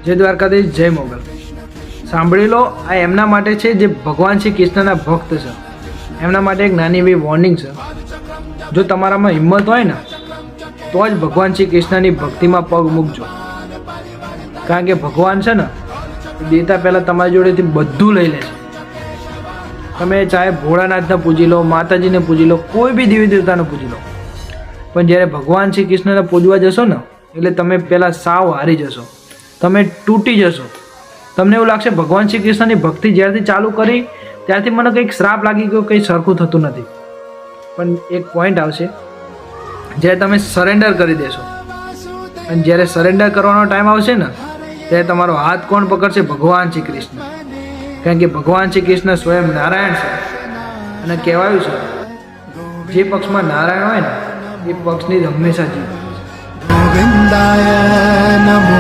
જય દ્વારકાધીશ, જય મોગલ. સાંભળી લો, આ એમના માટે છે જે ભગવાન શ્રી કૃષ્ણના ભક્ત છે. એમના માટે એક નાની એવી વોર્નિંગ છે. જો તમારામાં હિંમત હોય ને તો જ ભગવાન શ્રી કૃષ્ણની ભક્તિમાં પગ મૂકજો. કારણ કે ભગવાન છે ને દેતા પહેલાં તમારી જોડેથી બધું લઈ લે છે. તમે ચાહે ભોળાનાથને પૂજી લો, માતાજીને પૂજી લો, કોઈ બી દેવી દેવતાને પૂજી લો, પણ જ્યારે ભગવાન શ્રી કૃષ્ણને પૂજવા જશો ને એટલે તમે પહેલાં સાવ હારી જશો, તમે તૂટી જશો. તમને એવું લાગશે ભગવાન શ્રી કૃષ્ણની ભક્તિ જ્યારથી ચાલુ કરી ત્યારથી મને કંઈક શ્રાપ લાગી ગયો, કંઈ સરખું થતું નથી. પણ એક પોઈન્ટ આવશે જ્યારે તમે સરેન્ડર કરી દેશો, અને જ્યારે સરેન્ડર કરવાનો ટાઈમ આવશે ને ત્યારે તમારો હાથ કોણ પકડશે? ભગવાન શ્રી કૃષ્ણ. કારણ કે ભગવાન શ્રી કૃષ્ણ સ્વયં નારાયણ છે, અને કહેવાયું છે જે પક્ષમાં નારાયણ હોય ને એ પક્ષની જ હંમેશા જીત. ગોવિંદાય નમો